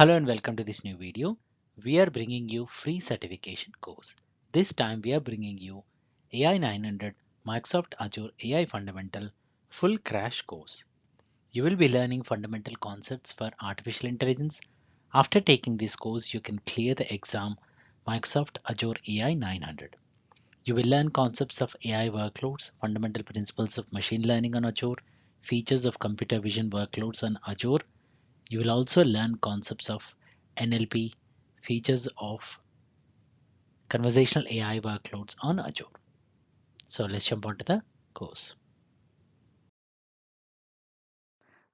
Hello and welcome to this new video. We are bringing you free certification course. This time we are bringing you AI-900 Microsoft Azure AI Fundamental full crash course. You will be learning fundamental concepts for artificial intelligence. After taking this course, you can clear the exam Microsoft Azure AI-900. You will learn concepts of AI workloads, fundamental principles of machine learning on Azure, features of computer vision workloads on Azure. You will also learn concepts of NLP, features of conversational AI workloads on Azure. So let's jump onto the course.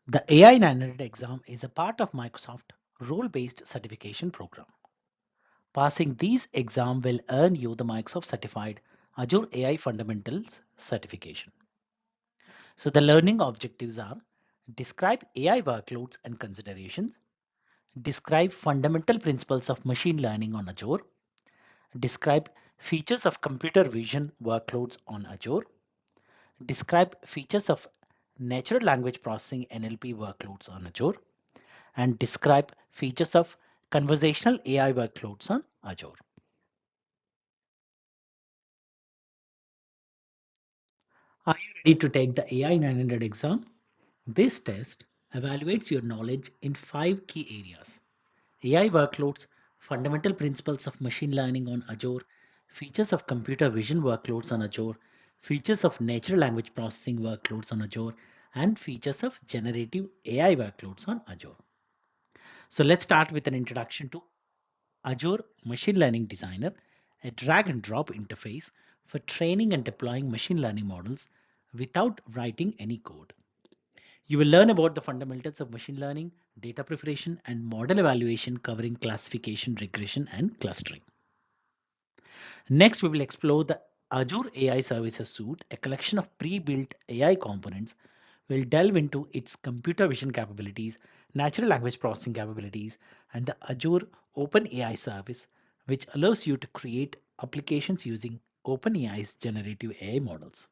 The AI 900 exam is a part of Microsoft role-based certification program. Passing these exam will earn you the Microsoft Certified Azure AI Fundamentals certification. So the learning objectives are describe AI workloads and considerations, describe fundamental principles of machine learning on Azure, describe features of computer vision workloads on Azure, describe features of natural language processing NLP workloads on Azure, and describe features of conversational AI workloads on Azure. Are you ready to take the AI 900 exam? This test evaluates your knowledge in 5 key areas: AI workloads, fundamental principles of machine learning on Azure, features of computer vision workloads on Azure, features of natural language processing workloads on Azure, and features of generative AI workloads on Azure. So let's start with an introduction to Azure Machine Learning Designer, a drag and drop interface for training and deploying machine learning models without writing any code. You will learn about the fundamentals of machine learning, data preparation, and model evaluation covering classification, regression, and clustering. Next, we will explore the Azure AI Services Suite, a collection of pre-built AI components. We'll delve into its computer vision capabilities, natural language processing capabilities, and the Azure OpenAI service, which allows you to create applications using OpenAI's generative AI models.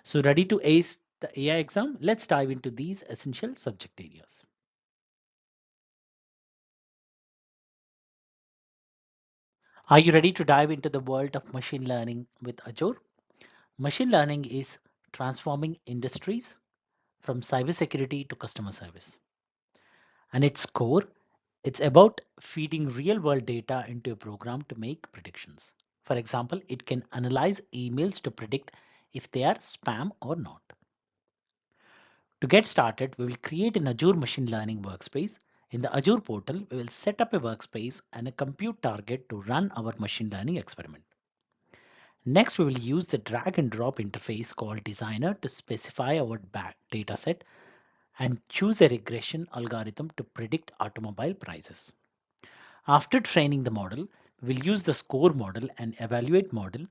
So ready to ace the AI exam? Let's dive into these essential subject areas. Are you ready to dive into the world of machine learning with Azure? Machine learning is transforming industries from cybersecurity to customer service. And its core, it's about feeding real world data into a program to make predictions. For example, it can analyze emails to predict if they are spam or not. To get started, we will create an Azure machine learning workspace. In the Azure portal, we will set up a workspace and a compute target to run our machine learning experiment. Next, we will use the drag and drop interface called designer to specify our dataset and choose a regression algorithm to predict automobile prices. After training the model, we'll use the score model and evaluate model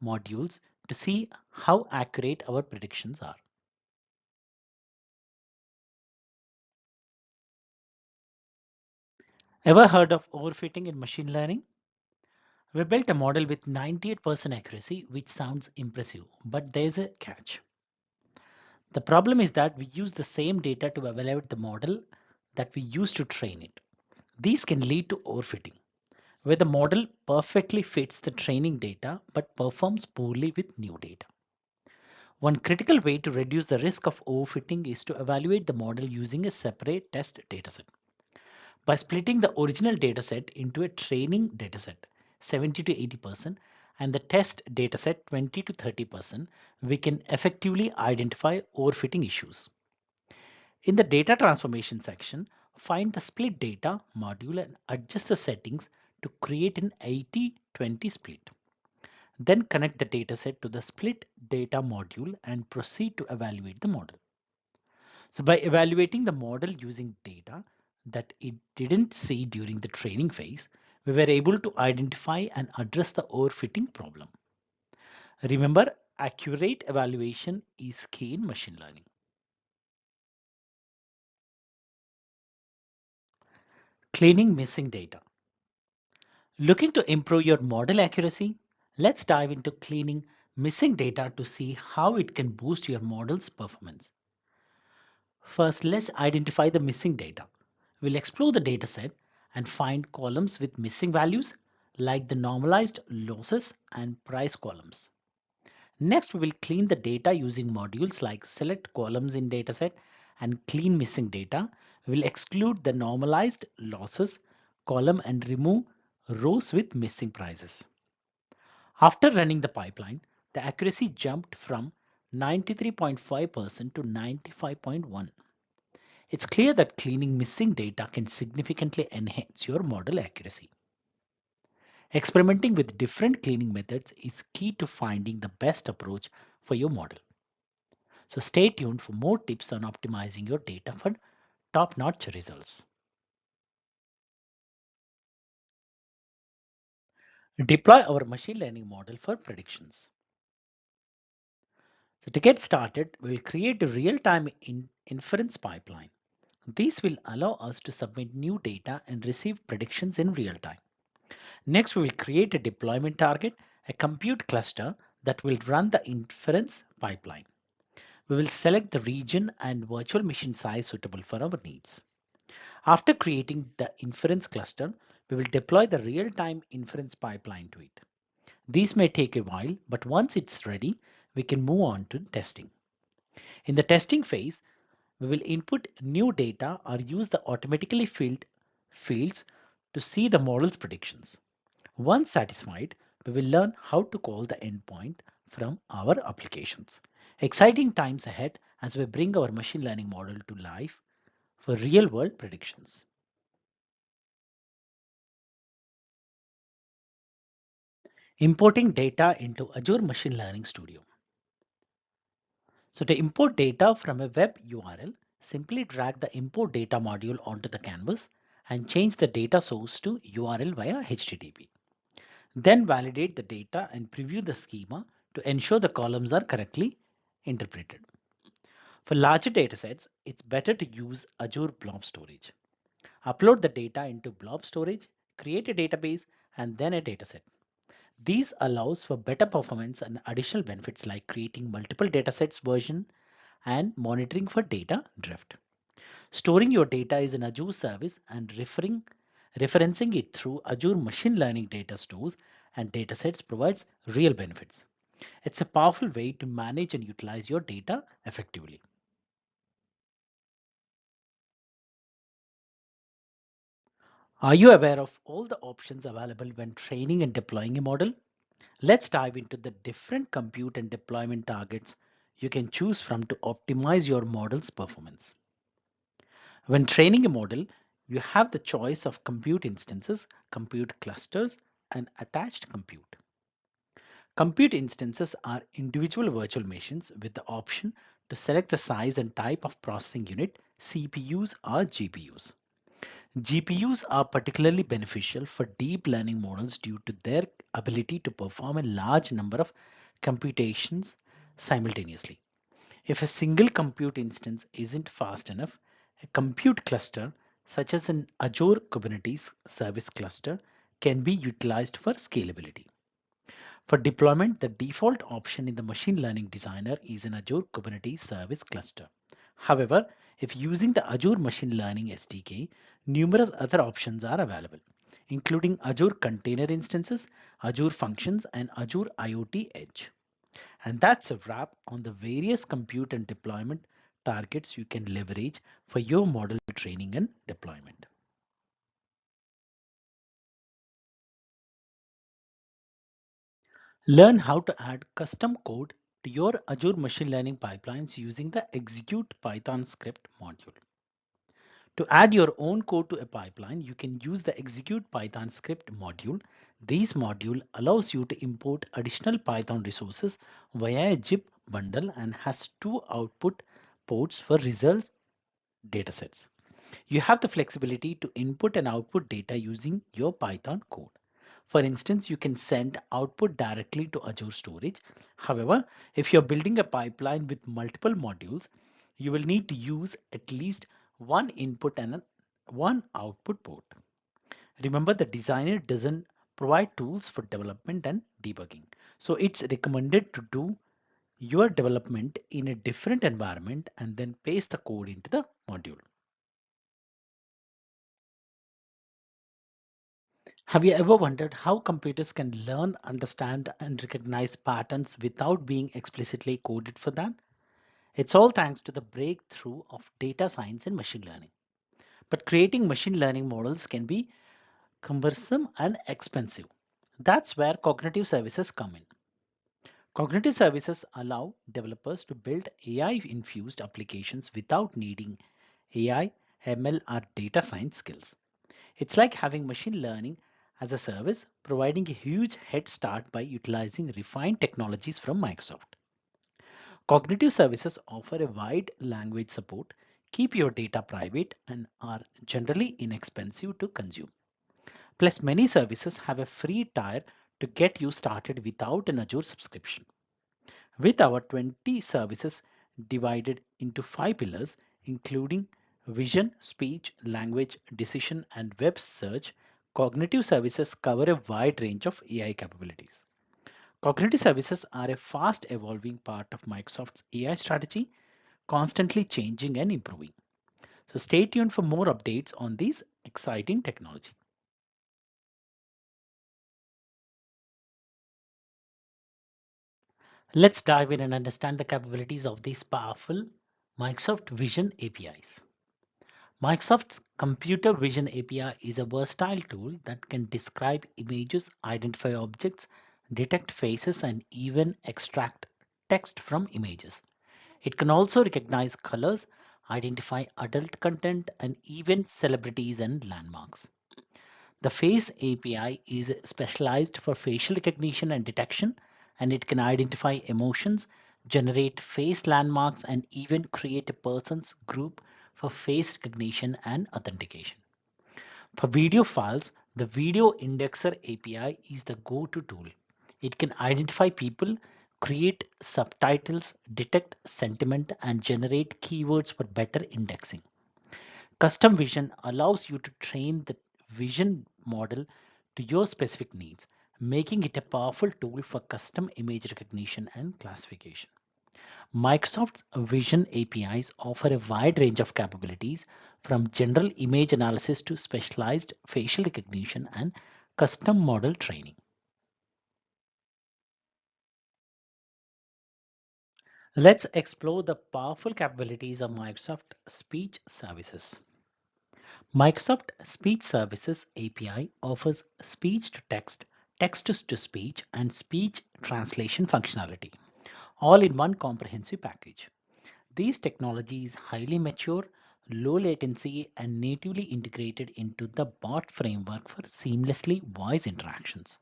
modules to see how accurate our predictions are. Ever heard of overfitting in machine learning? We built a model with 98% accuracy, which sounds impressive, but there's a catch. The problem is that we use the same data to evaluate the model that we use to train it. These can lead to overfitting, where the model perfectly fits the training data but performs poorly with new data. One critical way to reduce the risk of overfitting is to evaluate the model using a separate test dataset. By splitting the original dataset into a training dataset, 70 to 80%, and the test dataset, 20 to 30%, we can effectively identify overfitting issues. In the data transformation section, find the split data module and adjust the settings to create an 80-20 split. Then connect the dataset to the split data module and proceed to evaluate the model. So by evaluating the model using data that it didn't see during the training phase, we were able to identify and address the overfitting problem. Remember, accurate evaluation is key in machine learning. Cleaning missing data. Looking to improve your model accuracy? Let's dive into cleaning missing data to see how it can boost your model's performance. First, let's identify the missing data. We'll explore the dataset and find columns with missing values like the normalized losses and price columns. Next, we will clean the data using modules like select columns in dataset and clean missing data. We will exclude the normalized losses column and remove rows with missing prices. After running the pipeline, the accuracy jumped from 93.5% to 95.1%. It's clear that cleaning missing data can significantly enhance your model accuracy. Experimenting with different cleaning methods is key to finding the best approach for your model. So stay tuned for more tips on optimizing your data for top-notch results. Deploy our machine learning model for predictions. So to get started, we will create a real-time inference pipeline. This will allow us to submit new data and receive predictions in real time. Next, we will create a deployment target, a compute cluster that will run the inference pipeline. We will select the region and virtual machine size suitable for our needs. After creating the inference cluster, we will deploy the real-time inference pipeline to it. These may take a while, but once it's ready, we can move on to testing. In the testing phase, we will input new data or use the automatically filled fields to see the model's predictions. Once satisfied, we will learn how to call the endpoint from our applications. Exciting times ahead as we bring our machine learning model to life for real-world predictions. Importing data into Azure Machine Learning Studio. So to import data from a web URL, simply drag the import data module onto the canvas and change the data source to URL via HTTP. Then validate the data and preview the schema to ensure the columns are correctly interpreted. For larger datasets, it's better to use Azure Blob Storage. Upload the data into Blob Storage, create a database, and then a dataset. These allows for better performance and additional benefits like creating multiple datasets version and monitoring for data drift. Storing your data is an Azure service and referencing it through Azure Machine Learning data stores and datasets provides real benefits. It's a powerful way to manage and utilize your data effectively. Are you aware of all the options available when training and deploying a model? Let's dive into the different compute and deployment targets you can choose from to optimize your model's performance. When training a model, you have the choice of compute instances, compute clusters, and attached compute. Compute instances are individual virtual machines with the option to select the size and type of processing unit, CPUs or GPUs. GPUs are particularly beneficial for deep learning models due to their ability to perform a large number of computations simultaneously. If a single compute instance isn't fast enough, a compute cluster, such as an Azure Kubernetes service cluster, can be utilized for scalability. For deployment, the default option in the Machine Learning Designer is an Azure Kubernetes Service Cluster. However, if using the Azure Machine Learning SDK, numerous other options are available, including Azure Container Instances, Azure Functions, and Azure IoT Edge. And that's a wrap on the various compute and deployment targets you can leverage for your model training and deployment. Learn how to add custom code to your Azure machine learning pipelines using the execute Python script module. To add your own code to a pipeline, you can use the execute Python script module. This module allows you to import additional Python resources via a zip bundle and has two output ports for results datasets. You have the flexibility to input and output data using your Python code. For instance, you can send output directly to Azure Storage. However, if you're building a pipeline with multiple modules, you will need to use at least one input and one output port. Remember, the designer doesn't provide tools for development and debugging. So it's recommended to do your development in a different environment and then paste the code into the module. Have you ever wondered how computers can learn, understand, and recognize patterns without being explicitly coded for that? It's all thanks to the breakthrough of data science and machine learning. But creating machine learning models can be cumbersome and expensive. That's where cognitive services come in. Cognitive services allow developers to build AI infused applications without needing AI, ML, or data science skills. It's like having machine learning as a service, providing a huge head start by utilizing refined technologies from Microsoft. Cognitive services offer a wide language support, keep your data private, and are generally inexpensive to consume. Plus, many services have a free tier to get you started without an Azure subscription. With our 20 services divided into 5 pillars, including vision, speech, language, decision, and web search, cognitive services cover a wide range of AI capabilities. Cognitive services are a fast evolving part of Microsoft's AI strategy, constantly changing and improving. So stay tuned for more updates on these exciting technology. Let's dive in and understand the capabilities of these powerful Microsoft Vision APIs. Microsoft's Computer Vision API is a versatile tool that can describe images, identify objects, detect faces, and even extract text from images. It can also recognize colors, identify adult content, and even celebrities and landmarks. The Face API is specialized for facial recognition and detection, and it can identify emotions, generate face landmarks, and even create a person's group for face recognition and authentication. For video files, the Video Indexer API is the go-to tool. It can identify people, create subtitles, detect sentiment, and generate keywords for better indexing. Custom vision allows you to train the vision model to your specific needs, making it a powerful tool for custom image recognition and classification. Microsoft's Vision APIs offer a wide range of capabilities from general image analysis to specialized facial recognition and custom model training. Let's explore the powerful capabilities of Microsoft Speech Services. Microsoft Speech Services API offers speech to text, text to speech, and speech translation functionality, all in one comprehensive package. This technology is highly mature, low latency, and natively integrated into the bot framework for seamlessly voice interactions.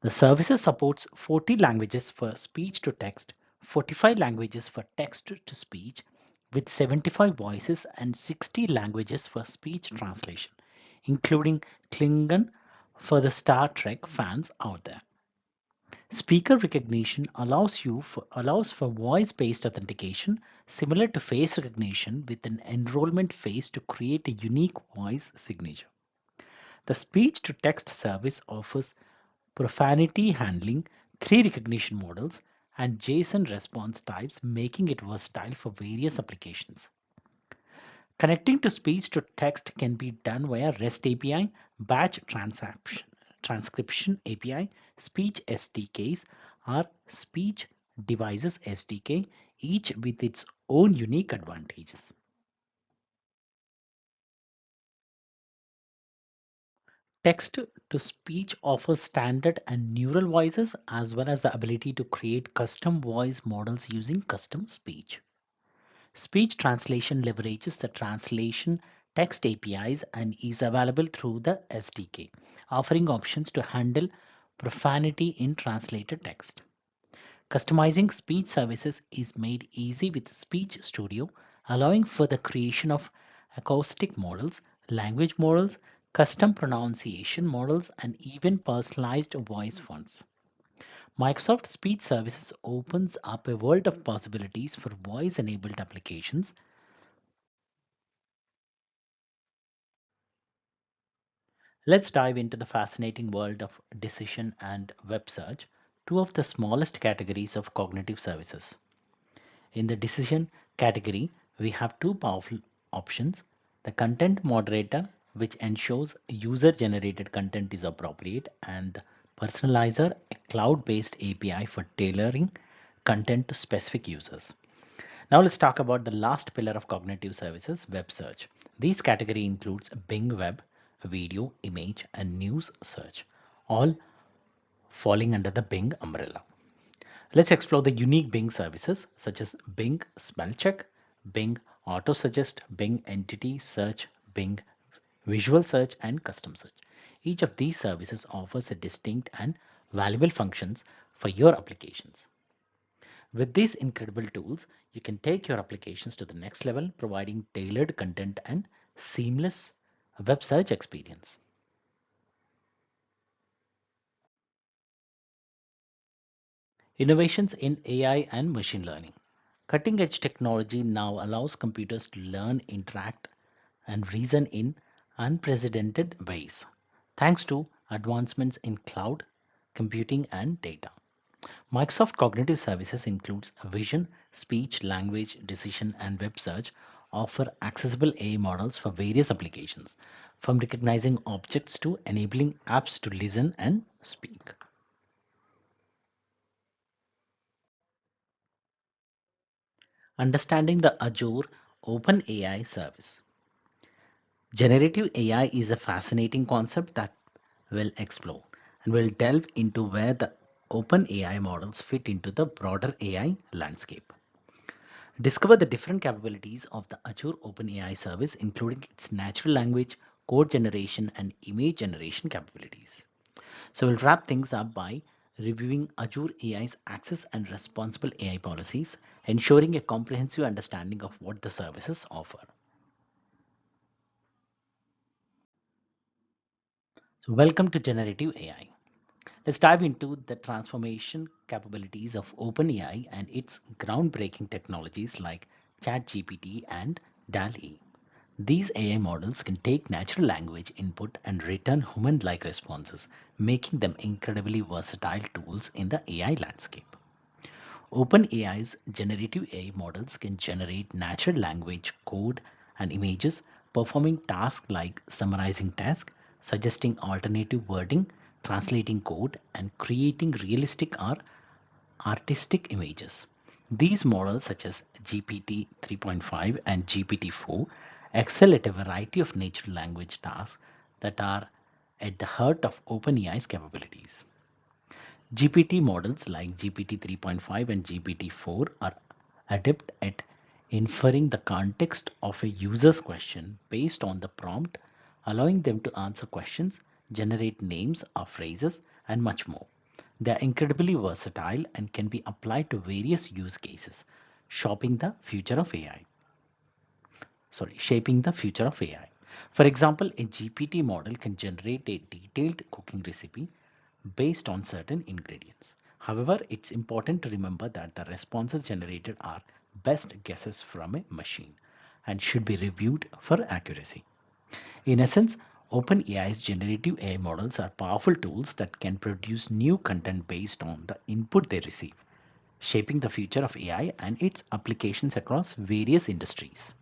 The services supports 40 languages for speech to text, 45 languages for text to speech, with 75 voices and 60 languages for speech translation, including Klingon for the Star Trek fans out there. Speaker recognition allows for voice-based authentication similar to face recognition with an enrollment phase to create a unique voice signature. The speech to text service offers profanity handling, three recognition models, and JSON response types, making it versatile for various applications. Connecting to speech to text can be done via REST API, batch transcription API, speech SDKs, or speech devices SDK, each with its own unique advantages. Text to speech offers standard and neural voices as well as the ability to create custom voice models using custom speech. Speech translation leverages the translation text APIs and is available through the SDK, offering options to handle profanity in translated text. Customizing speech services is made easy with Speech Studio, allowing for the creation of acoustic models, language models, custom pronunciation models, and even personalized voice fonts. Microsoft Speech Services opens up a world of possibilities for voice enabled applications. Let's dive into the fascinating world of decision and web search, two of the smallest categories of cognitive services. In the decision category, we have two powerful options: the content moderator, which ensures user-generated content is appropriate, and the Personalizer, a cloud-based API for tailoring content to specific users. Now let's talk about the last pillar of cognitive services, web search. This category includes Bing Web, video, image, and news search, all falling under the Bing umbrella. Let's explore the unique Bing services such as Bing Spell Check, Bing Auto Suggest, Bing Entity Search, Bing Visual Search, and Custom Search. Each of these services offers a distinct and valuable functions for your applications. With these incredible tools, you can take your applications to the next level, providing tailored content and seamless web search experience. Innovations in AI and machine learning. Cutting edge technology now allows computers to learn, interact, and reason in unprecedented ways, thanks to advancements in cloud computing and data. Microsoft Cognitive Services includes vision, speech, language, decision, and web search offer accessible AI models for various applications, from recognizing objects to enabling apps to listen and speak. Understanding the Azure OpenAI service. Generative AI is a fascinating concept that we'll explore and we'll delve into where the OpenAI models fit into the broader AI landscape. Discover the different capabilities of the Azure OpenAI service, including its natural language, code generation, and image generation capabilities. So we'll wrap things up by reviewing Azure AI's access and responsible AI policies, ensuring a comprehensive understanding of what the services offer. So welcome to Generative AI. Let's dive into the transformation capabilities of OpenAI and its groundbreaking technologies like ChatGPT and DALL-E. These AI models can take natural language input and return human-like responses, making them incredibly versatile tools in the AI landscape. OpenAI's generative AI models can generate natural language code and images, performing tasks like summarizing text, suggesting alternative wording, translating code, and creating realistic or artistic images. These models, such as GPT 3.5 and GPT 4, excel at a variety of natural language tasks that are at the heart of OpenAI's capabilities. GPT models like GPT 3.5 and GPT 4 are adept at inferring the context of a user's question based on the prompt, allowing them to answer questions, generate names or phrases, and much more. They are incredibly versatile and can be applied to various use cases, shaping the future of AI. Shaping the future of AI. For example, a GPT model can generate a detailed cooking recipe based on certain ingredients. However, it's important to remember that the responses generated are best guesses from a machine and should be reviewed for accuracy. In essence, OpenAI's generative AI models are powerful tools that can produce new content based on the input they receive, shaping the future of AI and its applications across various industries.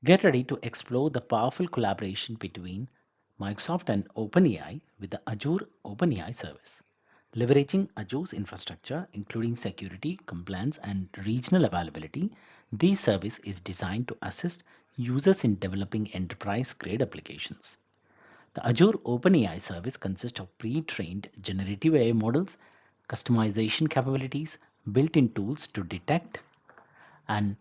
Get ready to explore the powerful collaboration between Microsoft and OpenAI with the Azure OpenAI service. Leveraging Azure's infrastructure, including security, compliance, and regional availability, this service is designed to assist users in developing enterprise-grade applications. The Azure OpenAI service consists of pre-trained generative AI models, customization capabilities, built-in tools to detect and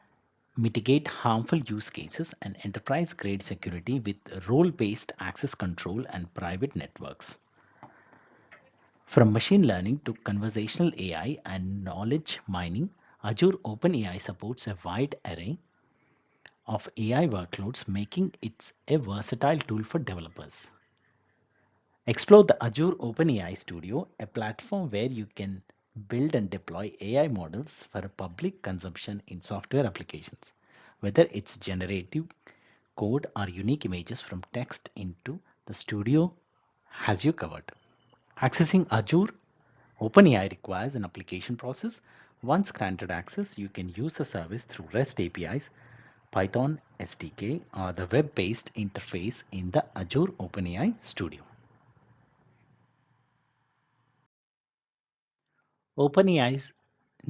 mitigate harmful use cases, and enterprise grade security with role based access control and private networks. From machine learning to conversational AI and knowledge mining, Azure OpenAI supports a wide array of AI workloads, making it a versatile tool for developers. Explore the Azure OpenAI Studio, a platform where you can build and deploy AI models for public consumption in software applications. Whether it's generative code or unique images from text into the studio has you covered. Accessing Azure OpenAI requires an application process, Once granted access, you can use the service through REST APIs, Python SDK, or the web-based interface in the Azure OpenAI Studio. OpenAI's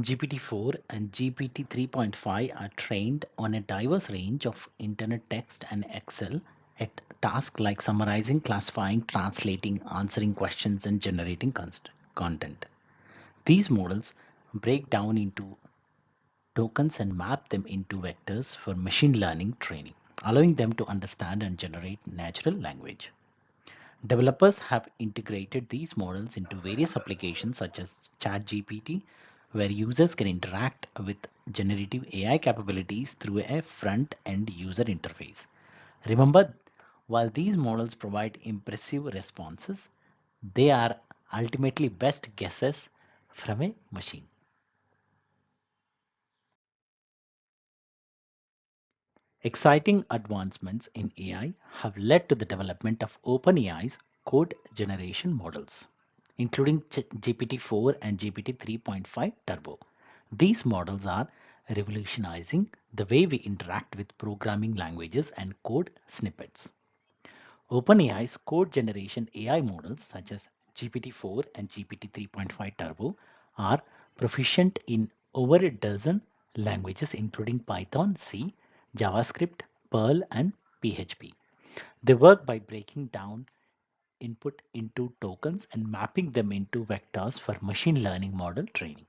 GPT-4 and GPT 3.5 are trained on a diverse range of internet text and Excel at tasks like summarizing, classifying, translating, answering questions, and generating content. These models break down into tokens and map them into vectors for machine learning training, allowing them to understand and generate natural language. Developers have integrated these models into various applications such as ChatGPT, where users can interact with generative AI capabilities through a front end user interface. Remember, while these models provide impressive responses, they are ultimately best guesses from a machine. Exciting advancements in AI have led to the development of OpenAI's code generation models, including GPT-4 and GPT 3.5 Turbo. These models are revolutionizing the way we interact with programming languages and code snippets. OpenAI's code generation AI models such as GPT-4 and GPT 3.5 Turbo are proficient in over a dozen languages including Python, C, JavaScript, Perl, and PHP. They work by breaking down input into tokens and mapping them into vectors for machine learning model training.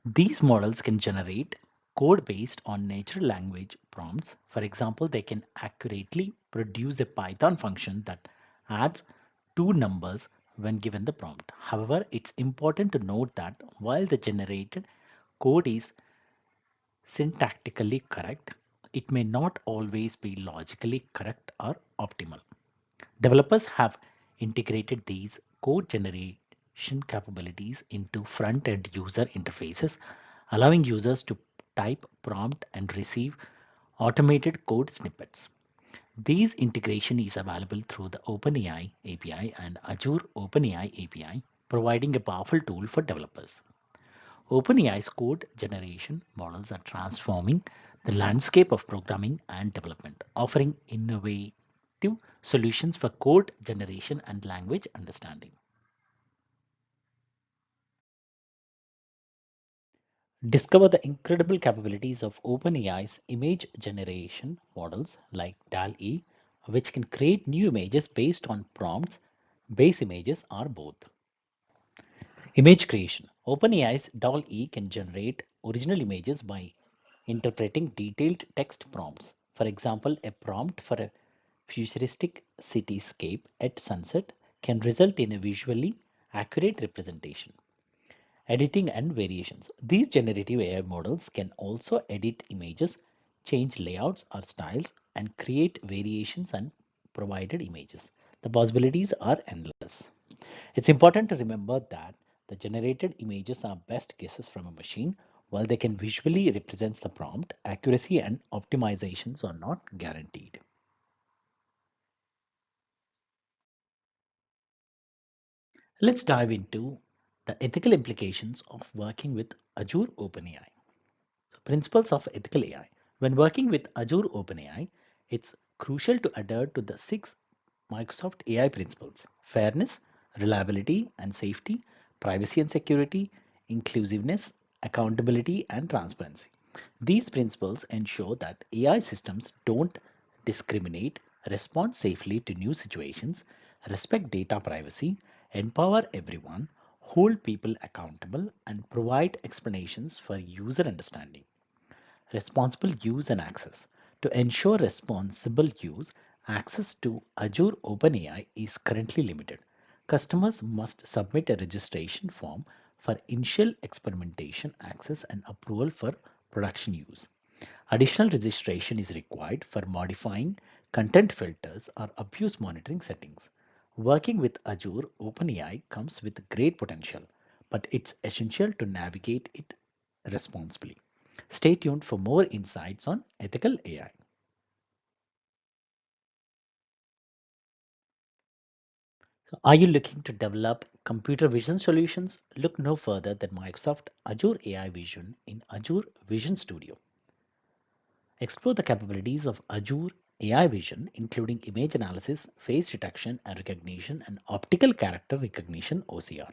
These models can generate code based on natural language prompts. For example, they can accurately produce a Python function that adds two numbers when given the prompt. However, it's important to note that while the generated code is syntactically correct, it may not always be logically correct or optimal. Developers have integrated these code generation capabilities into front-end user interfaces, allowing users to type, prompt, and receive automated code snippets. These integration is available through the OpenAI API and Azure OpenAI API, providing a powerful tool for developers. OpenAI's code generation models are transforming the landscape of programming and development, offering innovative solutions for code generation and language understanding. Discover the incredible capabilities of OpenAI's image generation models like DAL-E, which can create new images based on prompts, base images, or both. Image creation. OpenAI's DAL-E can generate original images by interpreting detailed text prompts. For example, a prompt for a futuristic cityscape at sunset can result in a visually accurate representation. Editing and variations. These generative AI models can also edit images, change layouts or styles, and create variations on provided images. The possibilities are endless. It's important to remember that the generated images are best guesses from a machine. While they can visually represent the prompt, accuracy and optimizations are not guaranteed. Let's dive into the ethical implications of working with Azure OpenAI. Principles of ethical AI. When working with Azure OpenAI, it's crucial to adhere to the six Microsoft AI principles: fairness, reliability and safety, privacy and security, inclusiveness, accountability, and transparency. These principles ensure that AI systems don't discriminate, respond safely to new situations, respect data privacy, empower everyone, hold people accountable, and provide explanations for user understanding. Responsible use and access. To ensure responsible use, access to Azure OpenAI is currently limited. Customers must submit a registration form for initial experimentation access and approval for production use. Additional registration is required for modifying content filters or abuse monitoring settings. Working with Azure OpenAI comes with great potential, but it's essential to navigate it responsibly. Stay tuned for more insights on ethical AI. So are you looking to develop computer vision solutions? Look no further than Microsoft Azure AI Vision in Azure Vision Studio. Explore the capabilities of Azure AI Vision, including image analysis, face detection and recognition, and optical character recognition (OCR).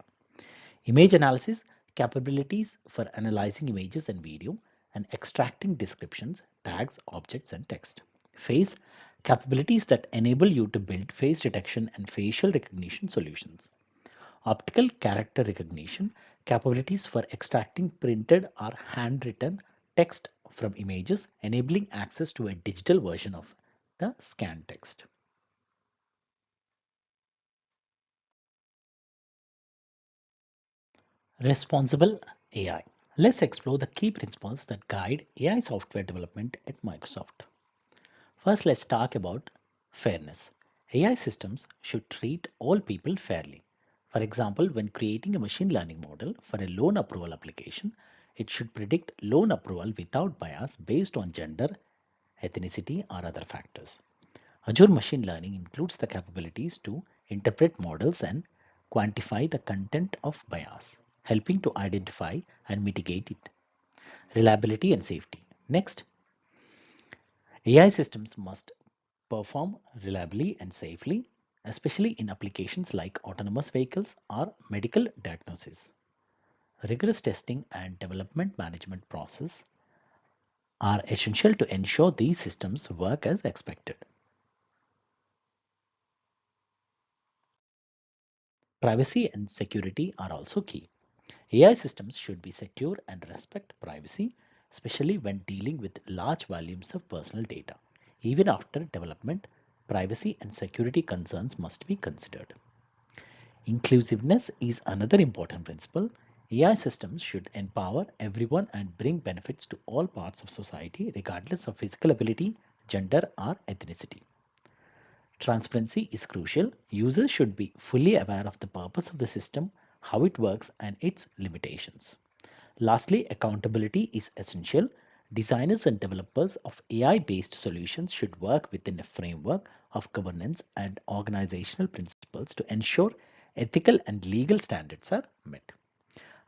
Image analysis capabilities for analyzing images and video and extracting descriptions, tags, objects, and text. Face capabilities that enable you to build face detection and facial recognition solutions. Optical character recognition capabilities for extracting printed or handwritten text from images, enabling access to a digital version of the scanned text. Responsible AI. Let's explore the key principles that guide AI software development at Microsoft. First, let's talk about fairness. AI systems should treat all people fairly. For example, when creating a machine learning model for a loan approval application, it should predict loan approval without bias based on gender, ethnicity, or other factors. Azure Machine Learning includes the capabilities to interpret models and quantify the content of bias, helping to identify and mitigate it. Reliability and safety. Next, AI systems must perform reliably and safely, especially in applications like autonomous vehicles or medical diagnosis. Rigorous testing and development management process are essential to ensure these systems work as expected. Privacy and security are also key. AI systems should be secure and respect privacy, especially when dealing with large volumes of personal data. Even after development, privacy and security concerns must be considered. Inclusiveness is another important principle. AI systems should empower everyone and bring benefits to all parts of society, regardless of physical ability, gender, or ethnicity. Transparency is crucial. Users should be fully aware of the purpose of the system, how it works, and its limitations. Lastly, accountability is essential. Designers and developers of AI-based solutions should work within a framework of governance and organizational principles to ensure ethical and legal standards are met.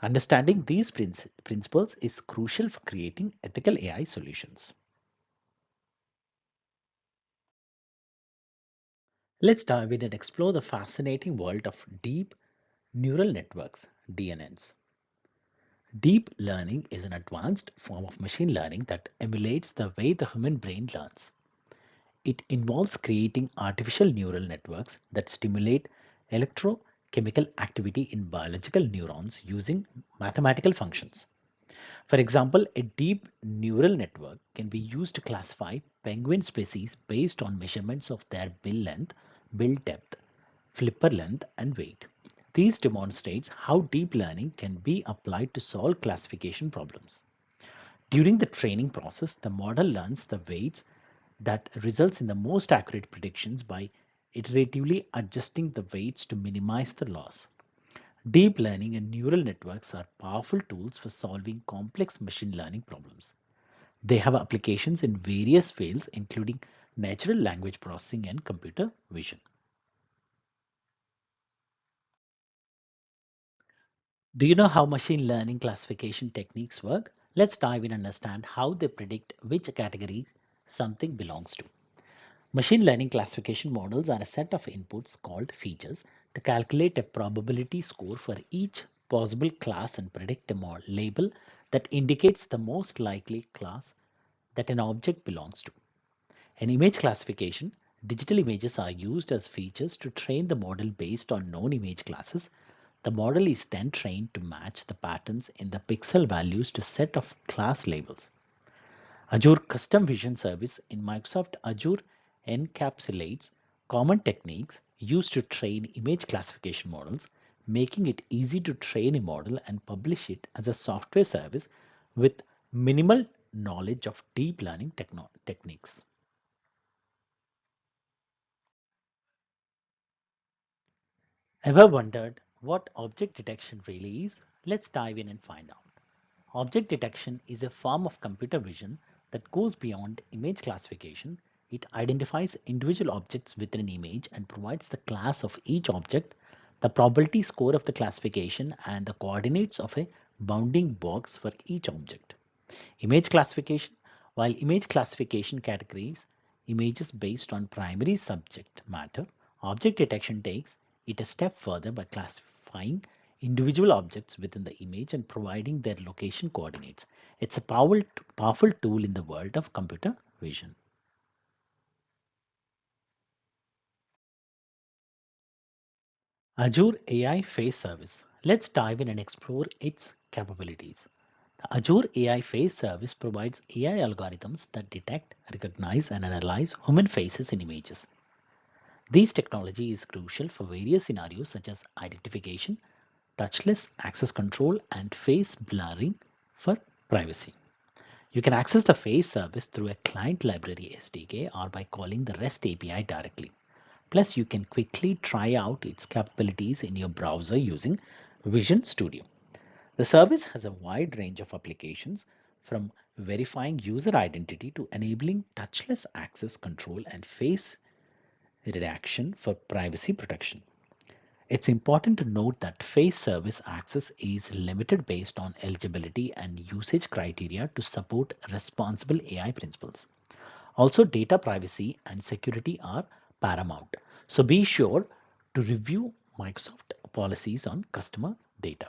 Understanding these principles is crucial for creating ethical AI solutions. Let's dive in and explore the fascinating world of deep neural networks, DNNs. Deep learning is an advanced form of machine learning that emulates the way the human brain learns. It involves creating artificial neural networks that stimulate electrochemical activity in biological neurons using mathematical functions. For example, a deep neural network can be used to classify penguin species based on measurements of their bill length, bill depth, flipper length, and weight. This demonstrates how deep learning can be applied to solve classification problems. During the training process, the model learns the weights that results in the most accurate predictions by iteratively adjusting the weights to minimize the loss. Deep learning and neural networks are powerful tools for solving complex machine learning problems. They have applications in various fields, including natural language processing and computer vision. Do you know how machine learning classification techniques work? Let's dive in and understand how they predict which category something belongs to. Machine learning classification models are a set of inputs called features to calculate a probability score for each possible class and predict a label that indicates the most likely class that an object belongs to. In image classification, digital images are used as features to train the model based on known image classes. The model is then trained to match the patterns in the pixel values to set of class labels. Azure Custom Vision Service in Microsoft Azure encapsulates common techniques used to train image classification models, making it easy to train a model and publish it as a software service with minimal knowledge of deep learning techniques. Ever wondered what object detection really is? Let's dive in and find out. Object detection is a form of computer vision that goes beyond image classification. It identifies individual objects within an image and provides the class of each object the probability score of the classification, and the coordinates of a bounding box for each object. Image classification. While image classification categories images based on primary subject matter, object detection takes it a step further by classifying individual objects within the image and providing their location coordinates. It's a powerful tool in the world of computer vision. Azure AI Face Service. Let's dive in and explore its capabilities. The Azure AI Face Service provides AI algorithms that detect, recognize, and analyze human faces in images. This technology is crucial for various scenarios such as identification, touchless access control, and face blurring for privacy. You can access the Face service through a client library SDK or by calling the REST API directly. Plus, you can quickly try out its capabilities in your browser using Vision Studio. The service has a wide range of applications from verifying user identity to enabling touchless access control and face redaction for privacy protection. It's important to note that face service access is limited based on eligibility and usage criteria to support responsible AI principles. Also, data privacy and security are paramount. So be sure to review Microsoft policies on customer data.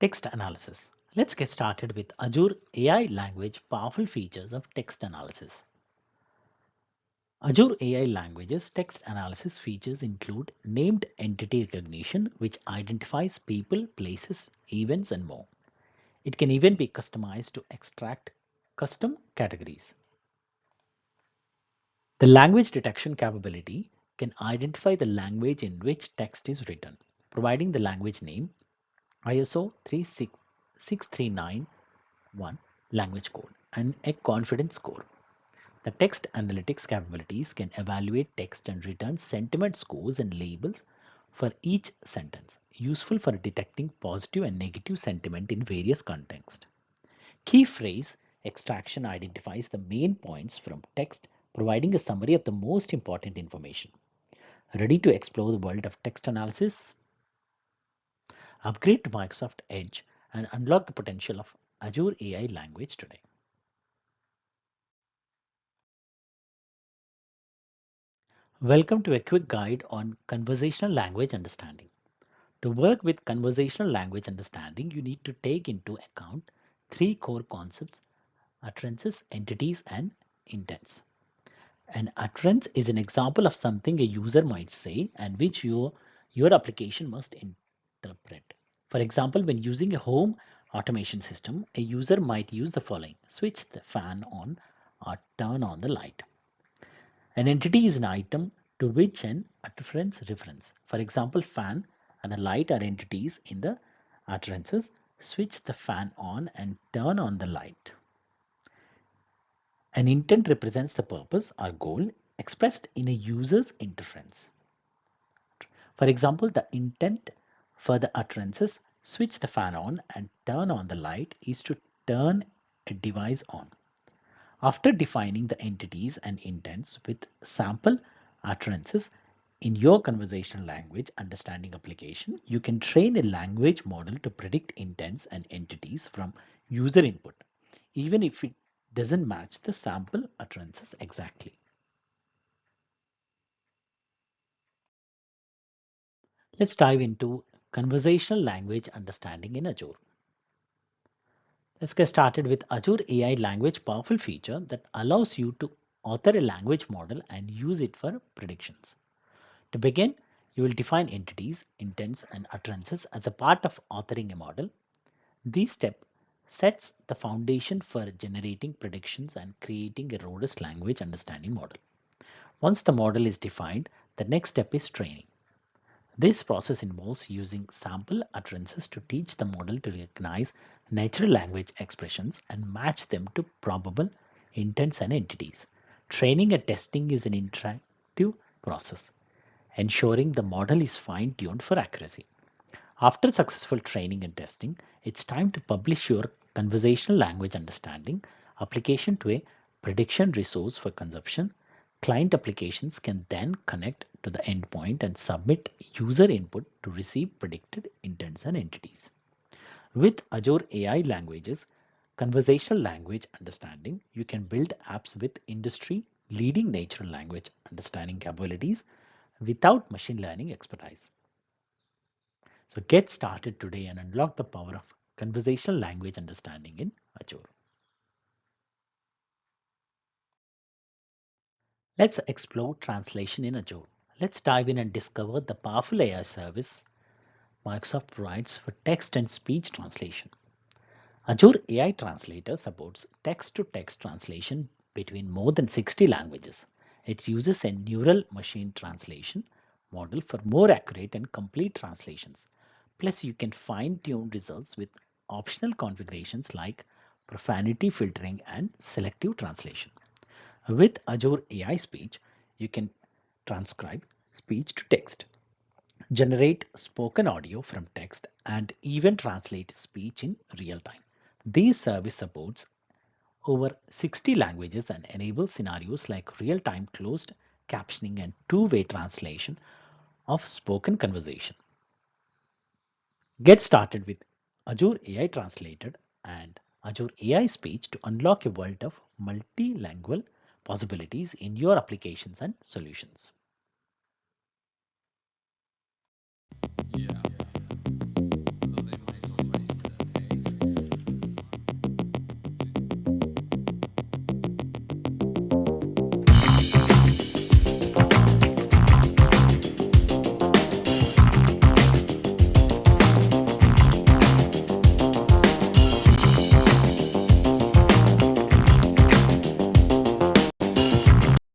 Text analysis. Let's get started with Azure AI language powerful features of text analysis. Azure AI languages text analysis features include named entity recognition, which identifies people, places, events, and more. It can even be customized to extract custom categories. The language detection capability can identify the language in which text is written, providing the language name, ISO 36391 language code, and a confidence score. The text analytics capabilities can evaluate text and return sentiment scores and labels for each sentence, useful for detecting positive and negative sentiment in various contexts. Key phrase extraction identifies the main points from text, providing a summary of the most important information. Ready to explore the world of text analysis? Upgrade to Microsoft Edge and unlock the potential of Azure AI language today. Welcome to a quick guide on conversational language understanding. To work with conversational language understanding, you need to take into account three core concepts: utterances, entities, and intents. An utterance is an example of something a user might say and which your application must interpret. For example, when using a home automation system, a user might use the following: switch the fan on or turn on the light. An entity is an item to which an utterance reference. For example, fan and a light are entities in the utterances: switch the fan on and turn on the light. An intent represents the purpose or goal expressed in a user's interference. For example, the intent for the utterances switch the fan on and turn on the light is to turn a device on. After defining the entities and intents with sample utterances in your conversational language understanding application, you can train a language model to predict intents and entities from user input, even if it doesn't match the sample utterances exactly. Let's dive into conversational language understanding in Azure. Let's get started with Azure AI language powerful feature that allows you to author a language model and use it for predictions. To begin, you will define entities, intents, and utterances as a part of authoring a model. This step sets the foundation for generating predictions and creating a robust language understanding model. Once the model is defined, the next step is training. This process involves using sample utterances to teach the model to recognize natural language expressions and match them to probable intents and entities. Training and testing is an interactive process, ensuring the model is fine-tuned for accuracy. After successful training and testing, it's time to publish your conversational language understanding application to a prediction resource for consumption. Client applications can then connect to the endpoint and submit user input to receive predicted intents and entities. With Azure AI languages, conversational language understanding, you can build apps with industry leading natural language understanding capabilities without machine learning expertise. So get started today and unlock the power of conversational language understanding in Azure. Let's explore translation in Azure. Let's dive in and discover the powerful AI service Microsoft provides for text and speech translation. Azure AI Translator supports text-to-text translation between more than 60 languages. It uses a neural machine translation model for more accurate and complete translations. Plus, you can fine-tune results with optional configurations like profanity filtering and selective translation. With Azure AI Speech, you can transcribe speech to text, generate spoken audio from text, and even translate speech in real time. This service supports over 60 languages and enables scenarios like real-time closed captioning and two-way translation of spoken conversation. Get started with Azure AI Translated and Azure AI Speech to unlock a world of multilingual possibilities in your applications and solutions.